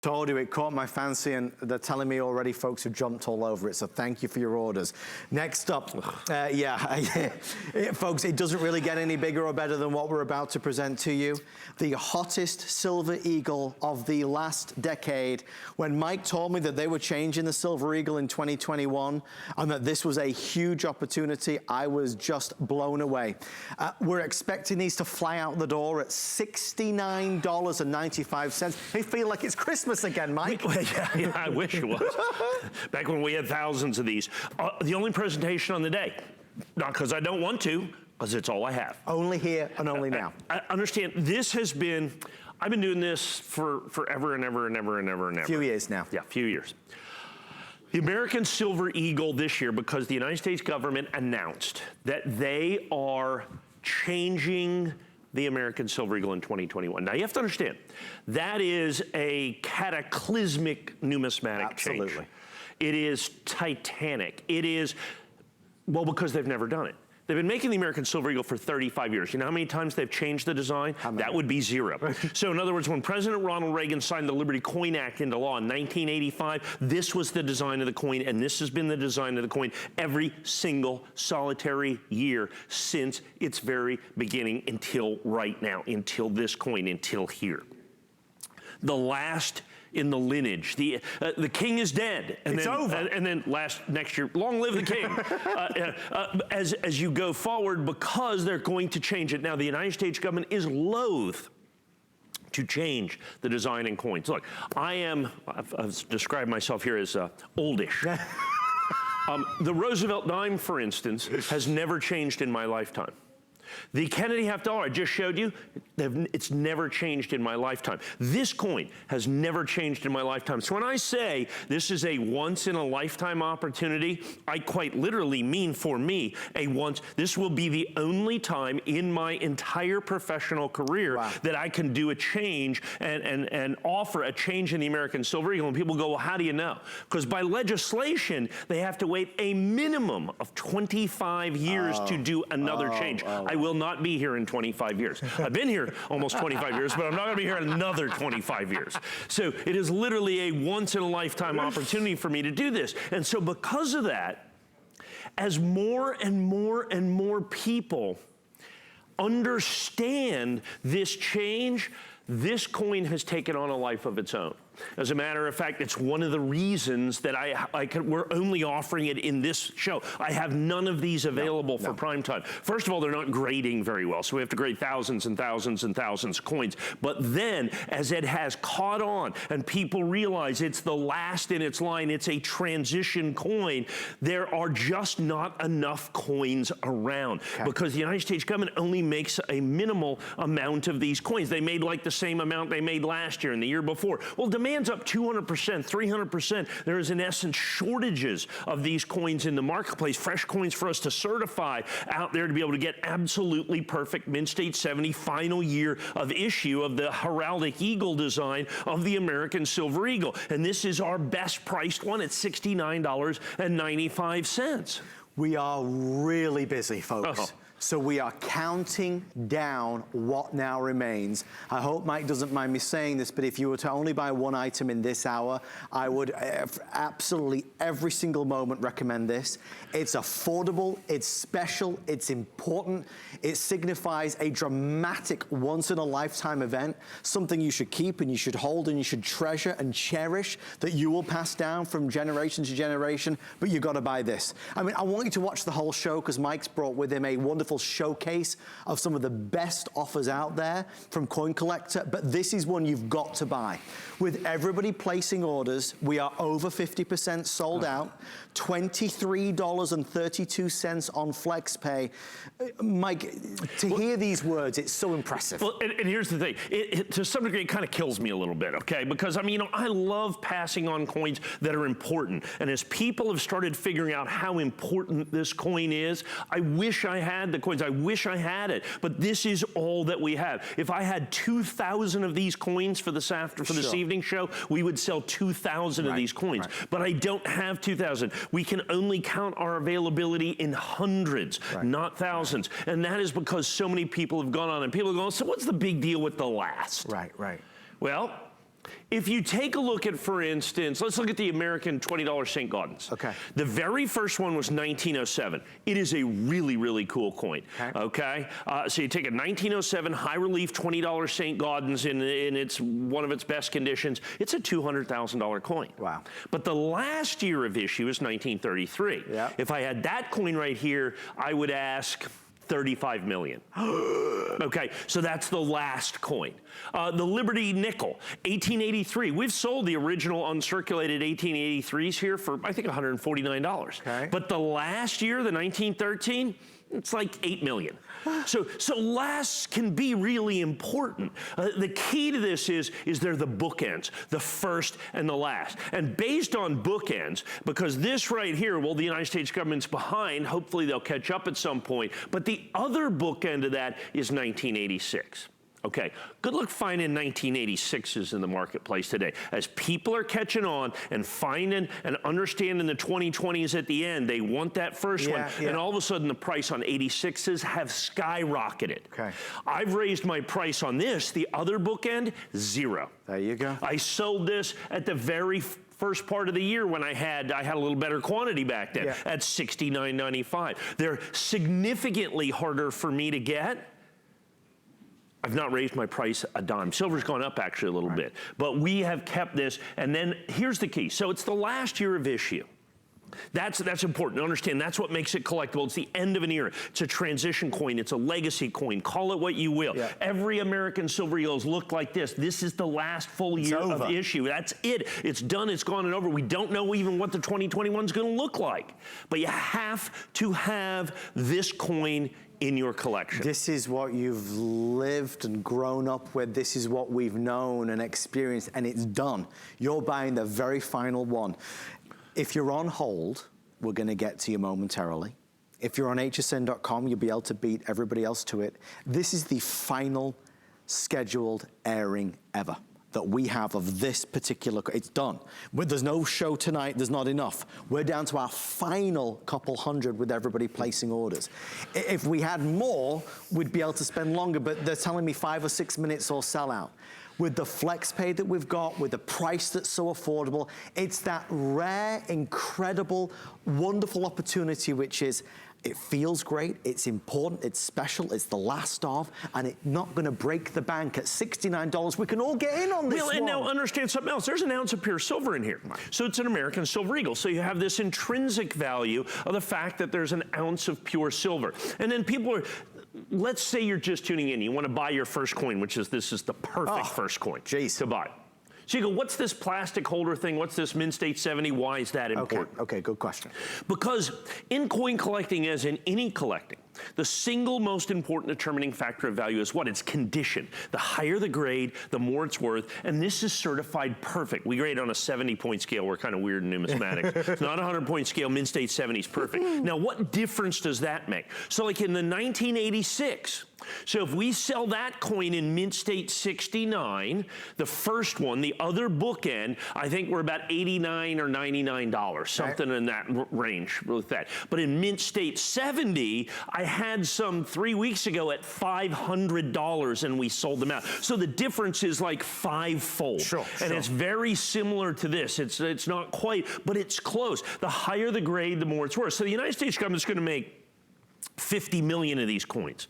Told you, it caught my fancy, and they're telling me already folks have jumped all over it, so thank you for your orders. Next up, folks, it doesn't really get any bigger or better than what we're about to present to you. The hottest Silver Eagle of the last decade. When Mike told me that they were changing the Silver Eagle in 2021 and that this was a huge opportunity, I was just blown away. We're expecting these to fly out the door at $69.95. They feel like it's Christmas again, Mike. Yeah, I wish it was. Back when we had thousands of these. The only presentation on the day, not because I don't want to, because it's all I have. Only here and only now. I understand this has been, I've been doing this for forever and ever and ever and ever and ever. A few years now. Yeah, a few years. The American Silver Eagle this year, because the United States government announced that they are changing the American Silver Eagle in 2021. Now you have to understand, that is a cataclysmic numismatic change. It is titanic. It is, well, because they've never done it. They've been making the American Silver Eagle for 35 years. You know how many times they've changed the design? That would be zero. So in other words, when President Ronald Reagan signed the Liberty Coin Act into law in 1985, this was the design of the coin, and this has been the design of the coin every single solitary year since its very beginning until right now, until this coin, until here. The last in the lineage. The king is dead. And it's over. And then next year, long live the king. As you go forward, because they're going to change it. Now, the United States government is loath to change the design in coins. Look, I've described myself here as oldish. The Roosevelt dime, for instance, has never changed in my lifetime. The Kennedy half dollar I just showed you, it's never changed in my lifetime. This coin has never changed in my lifetime. So when I say this is a once in a lifetime opportunity, I quite literally mean for me this will be the only time in my entire professional career that I can do a change and offer a change in the American Silver Eagle. And people go, well, how do you know? Because by legislation, they have to wait a minimum of 25 years to do another change. I will not be here in 25 years. I've been here almost 25 years, but I'm not gonna be here another 25 years. So it is literally a once in a lifetime opportunity for me to do this. And so because of that, as more and more and more people understand this change, this coin has taken on a life of its own. As a matter of fact, it's one of the reasons that we're only offering it in this show. I have none of these available for prime time. First of all, they're not grading very well, so we have to grade thousands and thousands and thousands of coins. But then, as it has caught on and people realize it's the last in its line, it's a transition coin, there are just not enough coins around because the United States government only makes a minimal amount of these coins. They made like the same amount they made last year and the year before. Well, demand's up 200%, 300%. There is in essence shortages of these coins in the marketplace, fresh coins for us to certify out there to be able to get absolutely perfect mint state 70 final year of issue of the heraldic eagle design of the American Silver Eagle. And this is our best priced one at $69.95. We are really busy, folks. So we are counting down what now remains. I hope Mike doesn't mind me saying this, but if you were to only buy one item in this hour, I would absolutely every single moment recommend this. It's affordable, it's special, it's important. It signifies a dramatic once-in-a-lifetime event, something you should keep and you should hold and you should treasure and cherish, that you will pass down from generation to generation, but you gotta buy this. I mean, I want you to watch the whole show because Mike's brought with him a wonderful showcase of some of the best offers out there from Coin Collector, but this is one you've got to buy. With everybody placing orders, we are over 50% sold out, $23.32 on FlexPay. Mike, to hear these words, it's so impressive. Well, and here's the thing, to some degree, it kind of kills me a little bit, okay? Because, I mean, you know, I love passing on coins that are important. And as people have started figuring out how important this coin is, I wish I had the coins. I wish I had it. But this is all that we have. If I had 2,000 of these coins for this evening show, we would sell 2,000 of these coins. But I don't have 2,000. We can only count our availability in hundreds, not thousands. And that is because so many people have gone on and people are going, so what's the big deal with the last? Right. Well, If you take a look at, for instance, let's look at the American $20 St. Gaudens. Okay. The very first one was 1907. It is a really, really cool coin. Okay. So you take a 1907 high relief $20 St. Gaudens in its one of its best conditions. It's a $200,000 coin. Wow. But the last year of issue is 1933. Yeah. If I had that coin right here, I would ask 35 million. Okay, so that's the last coin. The Liberty nickel, 1883. We've sold the original uncirculated 1883s here for, I think, $149. Okay. But the last year, the 1913, it's like 8 million. So lasts can be really important. The key to this is they're the bookends, the first and the last. And based on bookends, because this right here, well, the United States government's behind, hopefully they'll catch up at some point, but the other bookend of that is 1986. Okay, good luck finding 1986s in the marketplace today. As people are catching on and finding and understanding the 2020s at the end, they want that first one. And all of a sudden, the price on 86s have skyrocketed. Okay. I've raised my price on this, the other bookend, 0. There you go. I sold this at the very first part of the year when I had a little better quantity back then at $69.95. They're significantly harder for me to get. I've not raised my price a dime. Silver's gone up actually a little bit, but we have kept this. And then here's the key. So it's the last year of issue. That's important to understand. That's what makes it collectible. It's the end of an era. It's a transition coin. It's a legacy coin. Call it what you will. Every American Silver Eagles look like this. This is the last full year of issue. That's it. It's done. It's gone and over. We don't know even what the 2021 is going to look like. But you have to have this coin in your collection. This is what you've lived and grown up with. This is what we've known and experienced, and it's done. You're buying the very final one. If you're on hold, we're gonna get to you momentarily. If you're on hsn.com, you'll be able to beat everybody else to it. This is the final scheduled airing ever that we have of this particular, it's done. There's no show tonight, there's not enough. We're down to our final couple hundred with everybody placing orders. If we had more, we'd be able to spend longer, but they're telling me 5 or 6 minutes or sell out. With the flex pay that we've got, with the price that's so affordable, it's that rare, incredible, wonderful opportunity, which is, it feels great, it's important, it's special, it's the last of, and it's not gonna break the bank at $69. We can all get in on this one. And now understand something else. There's an ounce of pure silver in here. So it's an American Silver Eagle. So you have this intrinsic value of the fact that there's an ounce of pure silver. And then people are, let's say you're just tuning in. You want to buy your first coin, this is the perfect first coin to buy. So you go, what's this plastic holder thing? What's this Mint State 70? Why is that important? Okay, good question. Because in coin collecting, as in any collecting, the single most important determining factor of value is what? It's condition. The higher the grade, the more it's worth, and this is certified perfect. We grade on a 70-point scale. We're kind of weird in numismatics. It's not a 100-point scale. Mint State 70 is perfect. Now, what difference does that make? So like in the 1986, so if we sell that coin in Mint State 69, the first one, the other bookend, I think we're about $89 or $99, something in that range with that. But in Mint State 70, I had some 3 weeks ago at $500 and we sold them out. So the difference is like 5-fold. And it's very similar to this. It's not quite, but it's close. The higher the grade, the more it's worth. So the United States government's gonna make 50 million of these coins.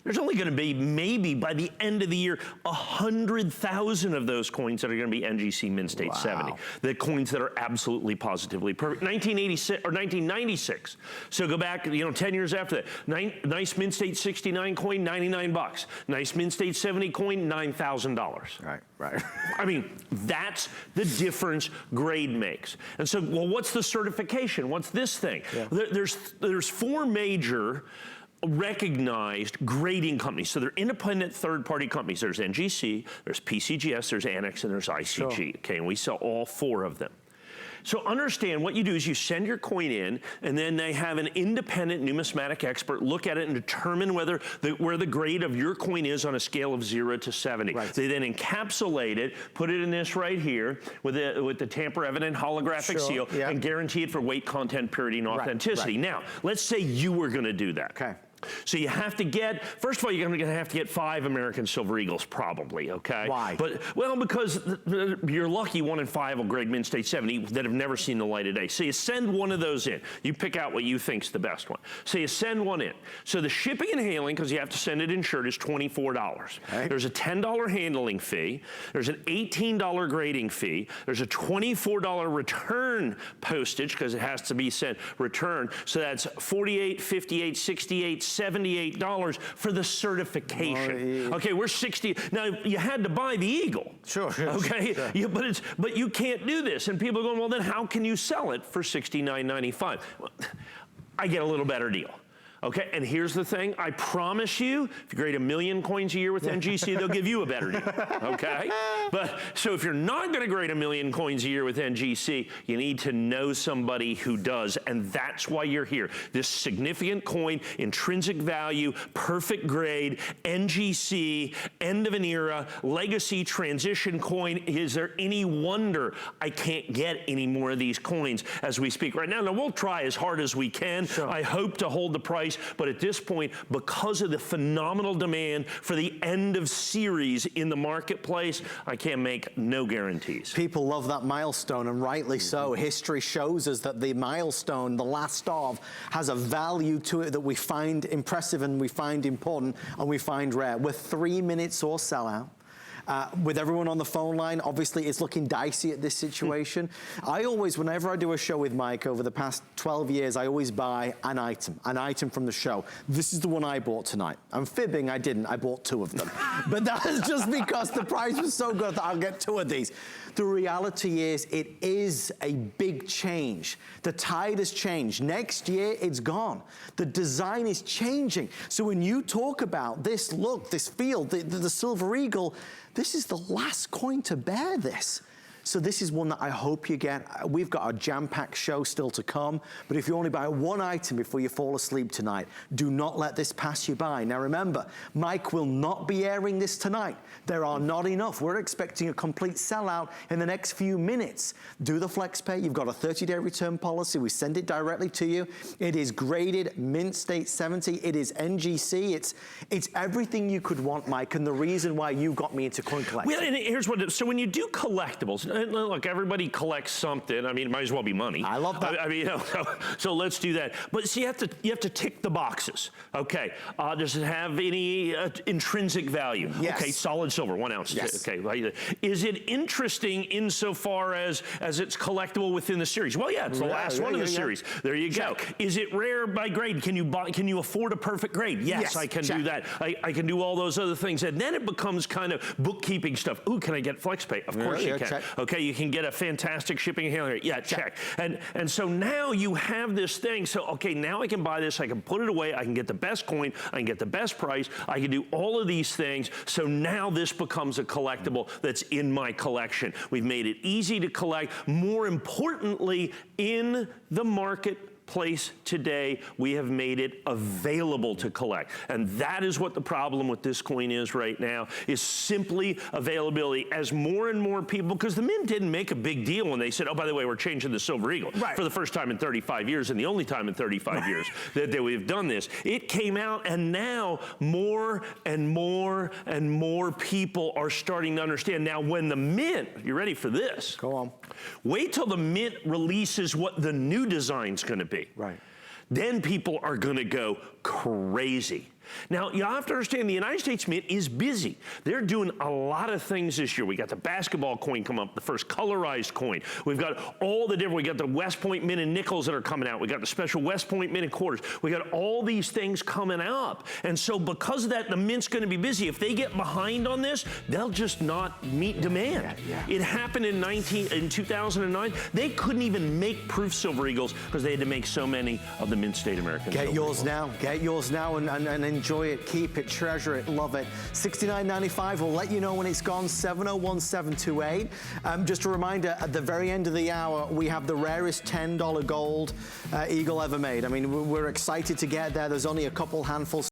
There's only going to be, maybe by the end of the year, 100,000 of those coins that are going to be NGC Mint State 70. The coins that are absolutely positively perfect. 1986 or 1996. So go back, 10 years after that. Nice Mint State 69 coin, $99. Nice Mint State 70 coin, $9,000. Right. I mean, that's the difference grade makes. And so, well, what's the certification? What's this thing? There's 4 major recognized grading companies. So they're independent third-party companies. There's NGC, there's PCGS, there's Annex, and there's ICG. Okay, and we sell all 4 of them. So understand what you do is you send your coin in, and then they have an independent numismatic expert look at it and determine where the grade of your coin is on a scale of 0 to 70. They then encapsulate it, put it in this right here with the tamper-evident holographic seal, and guarantee it for weight, content, purity, and authenticity. Now, let's say you were going to do that. So you have to get, first of all, you're going to have to get 5 American Silver Eagles probably, okay? Why? Well, because you're lucky 1 in 5 will grade Mint State 70 that have never seen the light of day. So you send one of those in. You pick out what you think's the best one. So you send one in. So the shipping and handling, because you have to send it insured, is $24. Okay. There's a $10 handling fee. There's an $18 grading fee. There's a $24 return postage because it has to be sent return. So that's $48, $58, $68, $78 for the certification. Okay, we're 60. Now you had to buy the Eagle. Sure. Okay, sure. But you can't do this. And people are going, well, then how can you sell it for $69.95? Well, I get a little better deal. Okay, and here's the thing, I promise you, if you grade 1 million coins a year with NGC, they'll give you a better deal, okay? But, so if you're not gonna grade 1 million coins a year with NGC, you need to know somebody who does, and that's why you're here. This significant coin, intrinsic value, perfect grade, NGC, end of an era, legacy transition coin. Is there any wonder I can't get any more of these coins as we speak right now? Now, we'll try as hard as we can. Sure. I hope to hold the price. But at this point, because of the phenomenal demand for the end of series in the marketplace, I can't make no guarantees. People love that milestone, and rightly so. History shows us that the milestone, the last of, has a value to it that we find impressive and we find important and we find rare. We're 3 minutes or sell out. With everyone on the phone line, obviously it's looking dicey at this situation. I always, whenever I do a show with Mike over the past 12 years, I always buy an item from the show. This is the one I bought tonight. I'm fibbing, I didn't, I bought 2 of them. But that's just because the price was so good that I'll get 2 of these. The reality is, it is a big change. The tide has changed. Next year, it's gone. The design is changing. So when you talk about this look, this feel, the Silver Eagle, this is the last coin to bear this. So this is one that I hope you get. We've got a jam-packed show still to come, but if you only buy 1 item before you fall asleep tonight, do not let this pass you by. Now remember, Mike will not be airing this tonight. There are not enough. We're expecting a complete sellout in the next few minutes. Do the flex pay. You've got a 30-day return policy. We send it directly to you. It is graded Mint State 70. It is NGC. It's everything you could want, Mike, and the reason why you got me into coin collecting. Well, and here's what, so when you do collectibles, look, everybody collects something. I mean, it might as well be money. I love that. I mean, you know, so let's do that. But see, you have to tick the boxes. Okay, does it have any intrinsic value? Yes. Okay, solid silver, 1 ounce. Yes. Okay, is it interesting insofar as it's collectible within the series? Well, yeah, it's the last one of the series. There you go. Is it rare by grade? Can you afford a perfect grade? Yes, I can do that. I can do all those other things, and then it becomes kind of bookkeeping stuff. Ooh, can I get FlexPay? Of course you can. Check. Okay, you can get a fantastic shipping and handling. Yeah, check. And so now you have this thing. So, okay, now I can buy this. I can put it away. I can get the best coin. I can get the best price. I can do all of these things. So now this becomes a collectible that's in my collection. We've made it easy to collect. More importantly, in the marketplace today, we have made it available to collect. And that is what the problem with this coin is right now, is simply availability. As more and more people, because the Mint didn't make a big deal when they said, oh, by the way, we're changing the Silver Eagle for the first time in 35 years and the only time in 35 years that we've done this. It came out, and now more and more and more people are starting to understand. Now, when the Mint, you ready for this? Go on. Wait till the Mint releases what the new design's going to be. Right. Then people are going to go crazy. Now, you have to understand the United States Mint is busy. They're doing a lot of things this year. We got the basketball coin come up, the first colorized coin. We've got all the different, we got the West Point Mint and nickels that are coming out. We got the special West Point Mint and quarters. We got all these things coming up. And so because of that, the Mint's going to be busy. If they get behind on this, they'll just not meet demand. It happened in 2009. They couldn't even make proof Silver Eagles because they had to make so many of the Mint State American Get Silver yours Eagles. now. Get yours now and enjoy it, keep it, treasure it, love it. $69.95. We'll let you know when it's gone. 701-728. Just a reminder, at the very end of the hour, we have the rarest $10 gold Eagle ever made. I mean, we're excited to get there. There's only a couple handfuls.